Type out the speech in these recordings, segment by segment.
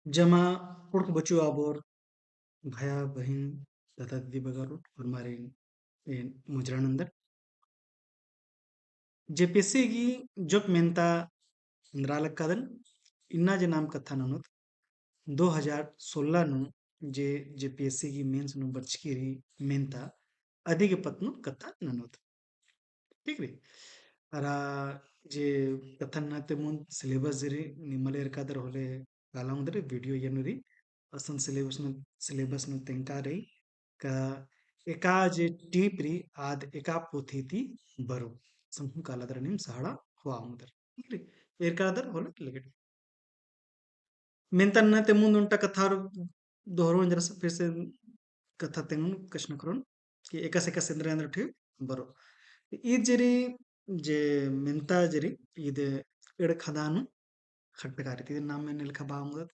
जमा पुड़क बचु आबोर भया बहिन दादा दीदी बगारो और हमारे मुजरानंदर जेपीएससी की जोक मेंता नरालक्कादन इन्ना जे नाम कथा ननोत 2016 नु जे जेपीएससी की मेंस नु बचकिरी मेंता अधिक पत्नु कथा ननोत ठीक रे अरा जे कथन नाते मुन सिलेबस जरी निमले एरकादर होले काला उदरे वीडियो यनुरी असन सिलेबस नु तेंका रही का एका जे टीपरी आद एका पोथीती बरो समूह कालादर निम सहाड़ा हुआ उदर ठीक रे एरकादर होले लेगेट मेंतन नाते मुन उनटा कथा दोहरो जरा फिर से कथा तेंगुन कष्ण करून कि एका से एका सेंद्र अंदर ठीक बरो ಈ ಜರಿ जे ಮೆಂತಾ ಜರಿ ಇದು ಎಡ ಖದಾನು खटकारित ಇದು नाम मैंने लिखा बामुदत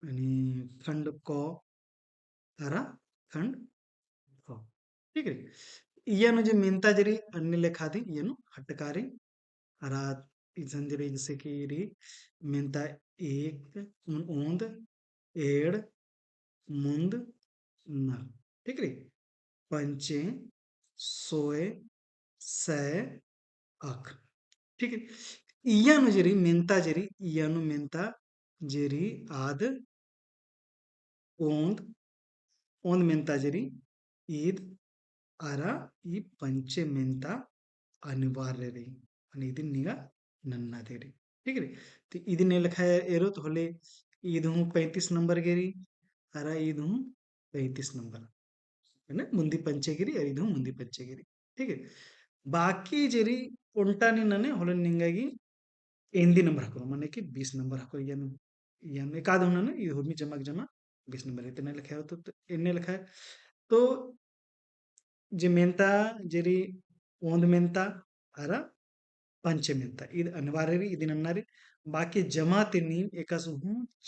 आणि खंड को हरा खंड को ठीक है इयानु जे मेंता जरी अन्य लेखा दी इयानु खटकारी हरा इसन जरी जैसे कि री मेंता एक ओंद एड़ मुंद न ठीक है पंचे सोए सै अख ठीक है इयानु जरी मेंता जरी इयानु मेंता जरी आद ओंद ओंद मेंता जरी ईद अरा ಈ पंचे मेंता अनिवार्य रही आणि ಇದನ್ನ ಈಗ नन्नादे रही ठीक है तो ಇದನ್ನ लिखा है एरो तो होले ईद हूँ 35 नंबर गेरी अरा ईद हूँ 35 नंबर है ना मुंदी पंचेगिरी ईद हूँ मुंदी पंचेगिरी ठीक है बाकी जरी उल्टानी नने होले निंगागी एंदी नंबर हाको माने कि 20 नंबर हाको यन एकाद होना ना ये होमी जमा जमा 20 नंबर इतने लिखा है तो इन्ने लिखा है तो जे मेंता जेरी ओंद मेंता अरा पंच मेंता ಇದು ಅನಿವಾರ್ಯ ರೀ ಇದು ನನ್ನಾರಿ ಬಾಕಿ ಜಮಾತಿ ನೀ ಏಕಾಸು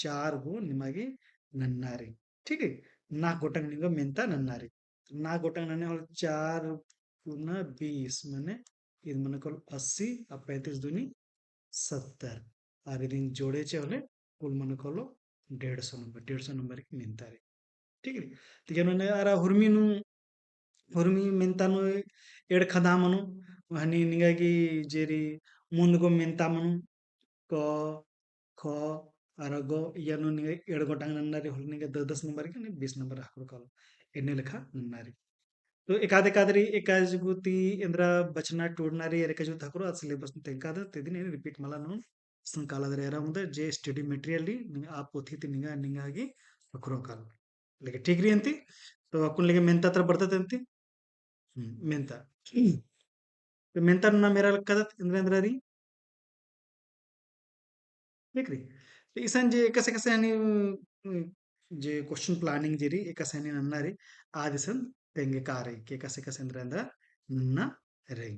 चार गो निमागे नन्नारी ठीक है ना गोटंग निगो मेंता नन्नारी ना गोटंग नन्ने होल 4 गुना 20 माने ಇದು मने कोल 80 और 35 दूनी 70 और इदिन जोड़े चे होले कुल मने कोलो 150 नंबर की मेंता रे ठीक है तो क्या आरा ಹುರ್ಮಿ ಮೆಂತಾನು ಎಡ್ ಖದಾಮನು ಹನಿ ನಿಂಗಾಗಿ ಜೇರಿ ಮುಂದ್ಗೊ ಮೆಂತಾಮನು क ख और गो यानो निगे एड गोटांग नन्नारी होल निगे 10 नंबर के 20 नंबर हाकुर कल एने लेखा नन्नारी तो एकाद एकादरी एकाजुगुती इंद्रा बचना टूडनारी एकाजु हाकुर आ सिलेबस तेंकाद तेदिन रिपीट मला नो संकालादर एरा मुदे जे स्टडी मटेरियल आ पोथी ति निगा निगागी हाकुर कल लेके ठीक री अंती तो अकुन लेके मेंता ತರ ಬರ್ತದಂತಿ ಮೆಂತ ಮೆಂತನ मेरा कदत इंद्रेंद्र री ठीक री तो इसन जे कसे कसे आणि जे क्वेश्चन प्लानिंग जेरी कसे आणि नन्नारी आदिसन तेंगे कारे के कसे कसे इंद्रेंद्र नन्ना रे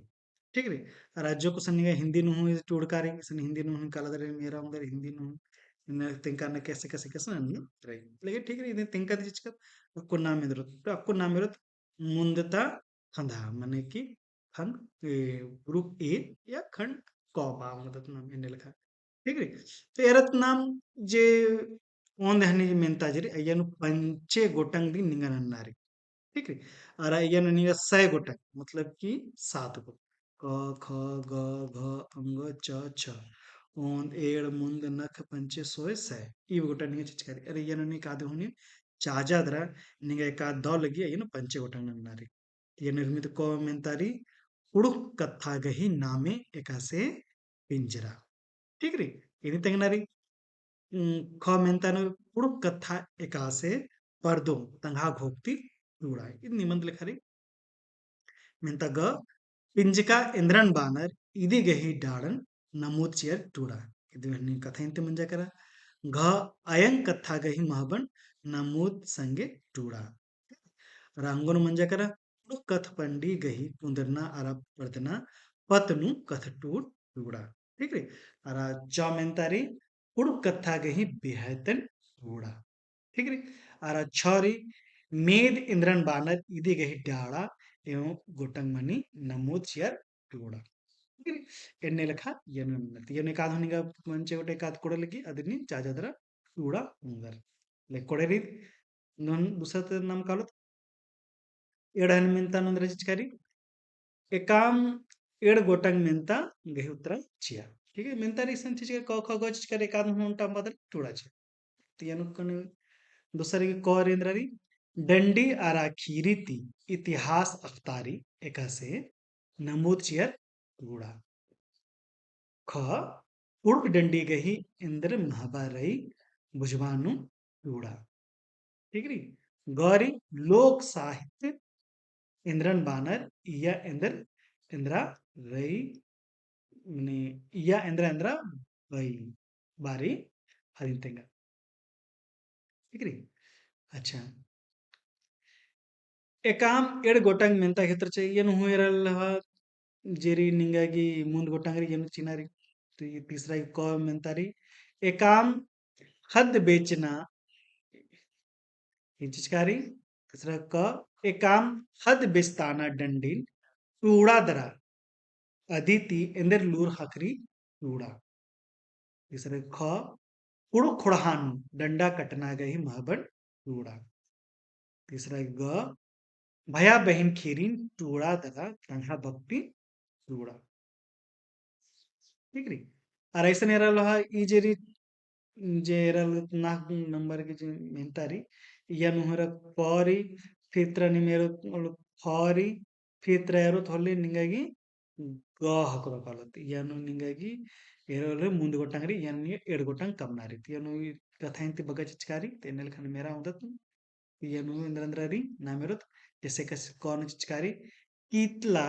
ठीक री राज्य को सन्निगा हिंदी नु टूडकारी सन हिंदी नु कालादरे मेरा उंदर हिंदी नु तेंका न कैसे कैसे कैसे नन्ना रे लेकिन ठीक री तेंका दिचक अक्को नाम इधर तो अक्को नाम इधर मुंदता खंदा माने कि खंड ग्रुप ए या खंड क बा मतलब नाम इन्हें लिखा ठीक है तो एरत नाम जे ओंद हनी मेंता जरी अयनु पंचे गोटंग दी निंगन अन्नारी ठीक है और अयनु निंगा सै गोटंग मतलब कि 7 गो क ख ग घ अंग च छ ओंद एड़ मुंद नख पंचे सोय सै ई गोटंग निंगा चिचकारी अरे अयनु नि कादे होनी चाजादरा निंगा का द लगी अयनु पंचे गोटंग अन्नारी ये निर्मित को मेंतारी उड़ुक कथा गही नामे एकासे पिंजरा ठीक री ini tengenari komentanu puruk katha ekase pardo tangha घोकती उड़ाए ini निबंध लिखा रही मेंता ग पिंजका इंद्रन बानर इदी गही डाड़न नमूद चेयर टूड़ा ಇದು कथा इंते मंजा करा घ अयं कथा गही महबन नमूद संगे टूड़ा रांगोन मंजा करा कथ पंडी गही पुंदरना आरा पर्दना पतनु कथ टूट टूड़ा ठीक है आरा चौमेंतारी उड़ कथा गही बेहतन टूड़ा ठीक है आरा छरी मेद इंद्रन बानर इदी गही डाड़ा एवं गोटंग मनी नमोद चियर टूड़ा ಎಣ್ಣೆ ಲೆಕ್ಕ ಏನು ಅನ್ನತ್ತೆ ಏನು ಕಾದು ಹಿಂಗ ಮಂಚೆ ಒಟ್ಟೆ ಕಾದು ಕೊಡಲಿಕ್ಕೆ ಅದನ್ನ ಚಾಜಾದ್ರ ಕೂಡ ಮುಂದರ್ like ಕೊಡರಿ non दुसरं नाम काढलं एडान मिनता नंद रजिस्कारी एकाम एड गोटंग मिनता गही उत्तरा चिया ठीक है मिनता री संचिज के क ख ग चिज एकाद हुंटा बदल टुडा छे तियानु कन दूसरे के कौरेंद्ररी डंडी आरा खीरीती इतिहास अफ्तारी एकासे नमूद चियर टुडा ख उड़क डंडी गही इंद्र महाबा रही बुझवानु टुडा ठीक है गौरी लोक साहित्य इंद्रन बानर या इंद्र इंद्रा रई ने या इंद्र बई बारी हरिंतेंगा ठीक है अच्छा एकाम एड गोटंग मेंता क्षेत्र चाहिए नु हुएरल जेरी निंगागी मुंद गोटंगरी यनु चिनारी तो ये तीसरा क मेंतारी एकाम हद बेचना ये चिचकारी तीसरा क एकाम हद बेस्ताना डंडीन टूड़ा दरा अदिति इंदर लूर हकरी टूड़ा तीसरे ख कुड़ खुड़हान डंडा कटना गई महबन टूड़ा तीसरा ग भया बहन खीरीन टूड़ा दरा तंहा भक्ति टूड़ा ठीक री और ऐसा नहीं रहा ई जेरी जेरल नाक नंबर के जे मेंतारी या नुहर पौरी फित्र निमेरो फौरी फित्र एरो थोले निंगागी ಗ ಹಾಕೋದು ಕಾಲತ್ತು ಏನು ನಿಂಗಾಗಿ ಏರೋಲೆ ಮುಂದೆ ಗೊಟ್ಟಂಗ್ರಿ ಏನು ಎಡ್ ಗೊಟ್ಟಂಗ್ ಕಮ್ನಾರಿ ಏನು ಕಥಾ ಇಂತಿ ಬಗ ಚಿಚ್ಕಾರಿ ತೆನೆಲ್ ಖನ ಮೇರಾ ಉದತ್ ಏನು ಇಂದ್ರಂದ್ರರಿ ನಾಮೆರುತ್ जैसे कस कौन चिचकारी कीतला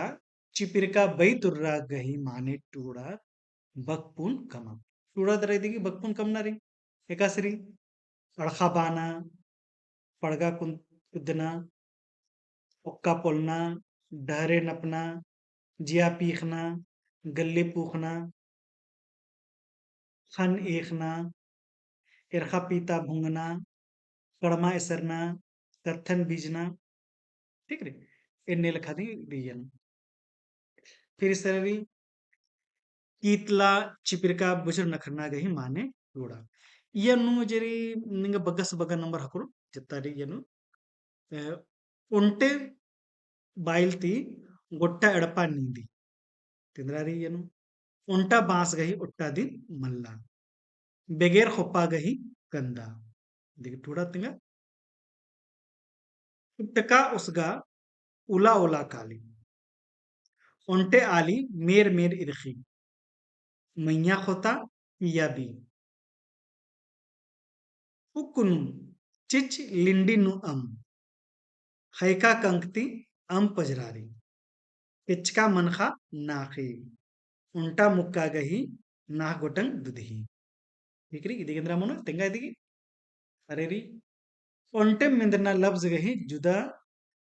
चिपिरका बई तुर्रा गही माने टूड़ा बकपुन कमा टूड़ा दरे दिगी बकपुन कमनारी एकासरी अड़खा बाना पड़गा कुदना उक्का पोलना डहरे नपना जिया पीखना गले पूखना खन एकना इरखा पीता भूंगना कड़मा इसरना कत्थन बीजना ठीक है इन्ने लिखा दी दियन फिर इस तरह कीतला चिपिरका बुजर नखरना गही माने रूड़ा यनु जेरी निंग बगस बगा नंबर हकुರು ಜತ್ತಾರಿ ಯನು ಒಂಟೆ ಬಾಯಿಲ್ತಿ ಗೊಟ್ಟ ಎಡಪ ನೀಂದಿ ತಿಂದ್ರಾರಿ ಯನು ಒಂಟ बांस गही उट्टा दिन मल्ला बेगेर खोपा गही गंदा दिख टूड़ा तिंगा टका उसगा उला उला काली ओंटे आली मेर मेर इरखी मैया खोता पिया बी उकुनु चिच लिंडी नु हैका कंकती पजरारी पिचका मनखा नाखी उंटा मुक्का गही ना गोटंग दुधही ठीक री इदिगेंद्रा मनो तेंगा इदिगी अरे री ओंटे मिंदना लफ्ज गही जुदा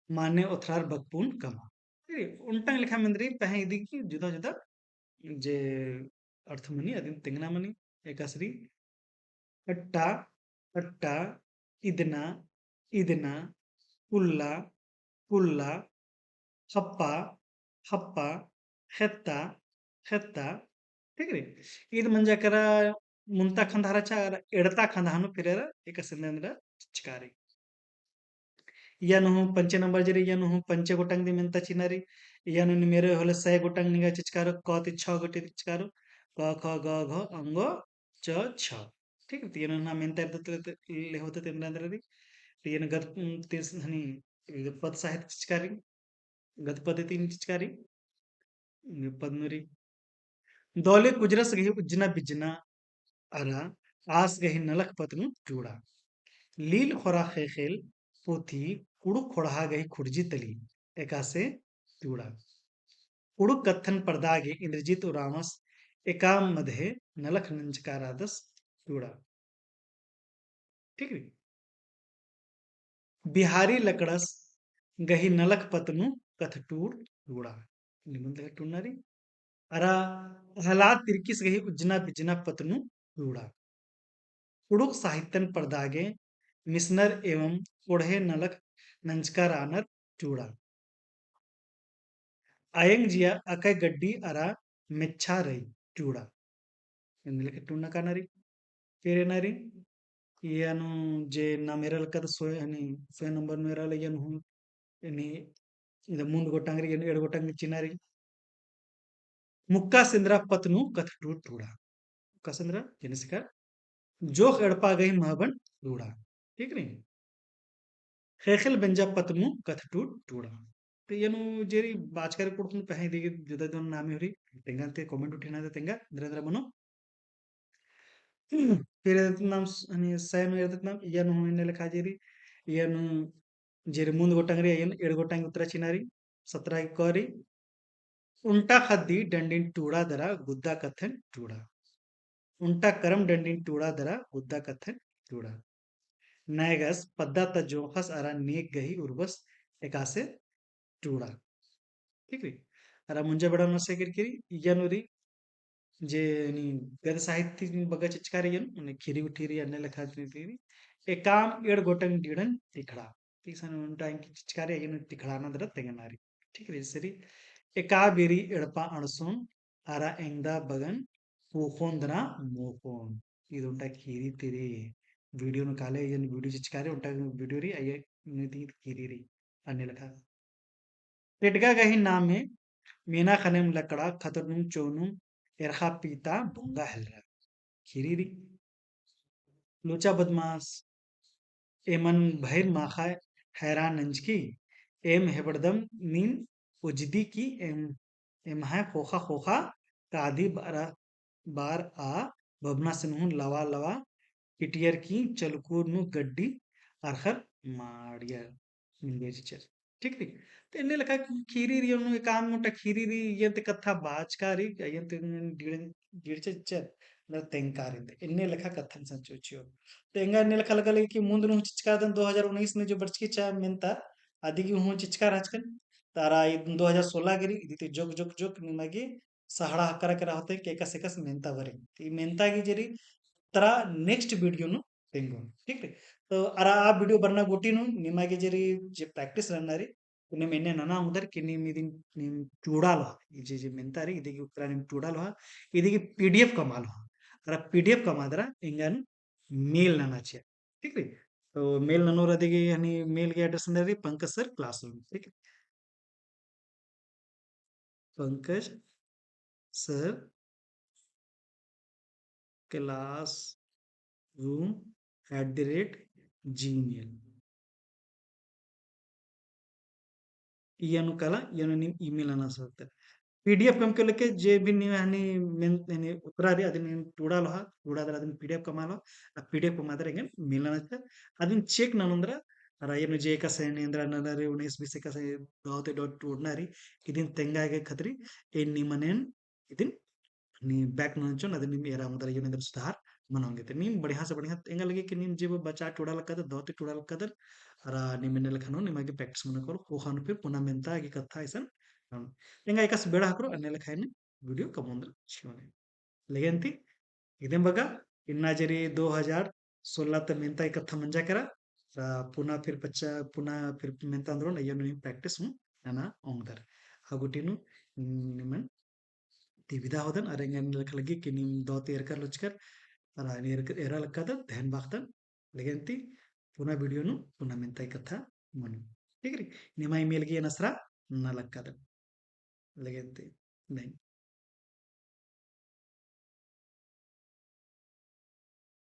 माने उथरार बकपून कमा उंटा लिखा मिंदरी पहे इदिगी जुदा जुदा जे अर्थ मनी अदिन तेंगना मनी एकासरी अट्टा अट्टा इदना इदना पुल्ला पुल्ला हप्पा हप्पा हेत्ता हेत्ता ठीक है ಇದು ಮಂಜಕರ ಮುಂತ ಖಂದಾರಚ ಎಡತಾ ಖಂದಾನು ಫಿರರ ಏಕ ಸಂದಂದ್ರ ಚಿಕಾರಿ ಯನು ಪಂಚ ನಂಬರ್ ಜರಿ ಯನು पंच गोटंग ದಿ ಮೆಂತ ಚಿನರಿ ಯನು मेरे होले 100 गोटंग निगा चिचकारो क ति 6 गोटे चिचकारो क ख ग घ अंग च छ ठीक है यनु ना ಮೆಂತ ಇರ್ತದೆ ले होते तेंद्र दी यनु गत तिस हनी पद साहित्य चिचकारी गत पद्धति चिचकारी पद्मरी दौले कुजरस गही उज्जना बिजना अरा आस गही नलक पतनु चूड़ा लील खोरा खेल पोथी कुड़ुक खोड़ा गही खुर्जी तली एकासे चूड़ा कुड़ुक कत्थन पर्दागे इंद्रजीत उरामस एकाम मधे नलख नंचकारादस चूड़ा ठीक है बिहारी लकड़स गही नलक पतनु कथटूर चूड़ा निबंध टूनारी अरा हलात तिरकिस गही उज्जना बिजना पतनु चूड़ा कुड़ुक साहित्यन पर्दागे मिसनर एवं कोढ़े नलक नंचका रानर चूड़ा आयंग जिया अकय गड्डी अरा ಮೆಚ್ಚಾರೈ ಟೂಡ ಎಂದಲಿಕ್ಕೆ ಟುಣ್ಣ ಕಾಣರಿ पेरेनारी यानु जे ना मेरा लका सोय हनी सोय नंबर मेरा ले यानु हूँ यानी इधर मुंड गोटांगरी यानी एड़ गोटांग चिनारी मुक्का सिंद्रा पतनु कथ टूट टूड़ा मुक्का सिंद्रा जैसे का जो एड़पा गई महाबन टूड़ा ठीक नहीं खेखल बंजा पतनु कथ टूट टूड़ा तो यानु जेरी बाजकर कुड़कुन पहने देगी जुदा दोन नामी होरी तेंगा ते कमेंट उठिना दे तेंगा दरे दरे मनो फिर नाम सैन नाम यानु हूँ लेखा जेरी यानु जेरी मुंद गोटंगरी अयन एड़ गोटंग उतरा चिनारी 17 करी उल्टा खद्दी डंडिन टूड़ा दरा गुद्दा कथन टूड़ा उल्टा करम डंडिन टूड़ा दरा गुद्दा कथन टूड़ा नयगस पद्दा जोखस अरा नेक गही उर्बस एकासे टूड़ा ठीक है अरा मुंजा बड़ा नसे किरकिरी यानुरी जे नी गद साहित्य नी बगा चिचकारी यन ने खिरी उठीरी अन्ने लखा ती ए काम एड़ गोटंग डीडन तिखड़ा ठीक सन उनटा इंकी चिचकारी यन तिखड़ा ना दर तेंगनारी ठीक है सरी ए का बेरी एड़पा अणसोन आरा एंगदा बगन पूखोंदना मोकोन इदुंटा खीरी तेरी वीडियो नु काले यन वीडियो चिचकारी उनटा वीडियो री अये नी खीरी री अन्ने लखा टिटगा गही नाम है मीना खनेम लकड़ा खतरनुम चोनुम एरखा पीता बुंगा हलरा खिरीरी लोचा बदमाश एमन भैर माखा हैरान नंजकी एम हेबड़दम नीन उजदी की एम है खोखा खोखा कादी बार आ बबना सनहु लवा लवा पिटियर की चलकूर नु गड्डी अरखर माड़िया मिंगेजिचर ठीक ठीक तो इन्हें लगा खीरी री उन्होंने काम मोटा खीरी री ये ते कथा बाजकारी ये ते गिरचे चर न तेंकार इन्हें लखा कथन संचोचियो तेंगा इन्हें लखा लगा कि मुंद नु चिचका दन 2019 ने जो बर्चकी चा मेंता आदि की हूं चिचका राजकन तारा 2016 गिरी इदिते जोक जोक जोक निमागी सहाड़ा हकरा करा होते केका सेकस मेंता वरे ती मेंता की जरी ತರ ನೆಕ್ಸ್ಟ್ ವಿಡಿಯೋನು ತೆಂಗು ठीक है तो अरा आ वीडियो बरना गोटीनु निमागे जरी जे प्रैक्टिस रन्नारी निम एन्ने नना उदर कि निम इदिन निम चूडालो जे ಮೆಂತಾರಿ ಇದಕ್ಕೆ ಉತ್ತರ ನಿಮ್ ಚೂಡಾलो ಇದಕ್ಕೆ पीडीएफ कमालो अरा पीडीएफ कमादರ इंगन मेल ननाचे ठीक है तो मेल ननोर अदिगे यानी मेल के एड्रेस अंदर पंकज सर क्लासरूम ठीक है Pankaj sir class room @gmail इयनु कला इयनु निम ईमेल अना सकते पीडीएफ कम के लेके जे भी नी हनी मेन हनी उत्तरादी अदिन टूडालो हा टूडादर अदिन पीडीएफ कमालो आ पीडीएफ कमादर इंगन मिलना छ अदिन चेक ननंद्र रायनु जे का से नेंद्र ननरे 19 20 का से दावते डॉट टूडनारी इदिन तेंगागे खतरी ए निमनेन इदिन नी बैक नंचन अदिन नी एरा मुदर यनेंद्र सुधार मनोंगे ते नीम बढ़िया से बढ़िया तेंगा लगे कि नीम जे बच्चा टूडा लकदर दावते टूडा लकदर रा निमेने लखनो निमागे प्रैक्टिस मन करो होखान पे पुना मेंता आगे कथा ऐसन तेंगा एकास बेड़ा हाकरो अन्ने लखायने वीडियो कमोंद्र शिवने लेगेंती इदें बगा इन्ना जरी 2016 त मेंता कथा मंजा करा पुना फिर पच्चा पुना फिर मेंता अंद्रो नयनु प्रैक्टिस हूं नाना ओंगदर हागुटिनु निमन तिविदा होदन अरेंगन लख लगी कि निम दोते एरकर लुचकर अरा एरा लक्कादन ध्यान बाखतन लेगेंती पुना वीडियो नु पुना मेंता कथा मनु ठीक है निमा ईमेल गी नसरा ना लक्कादन लेगेंती नहीं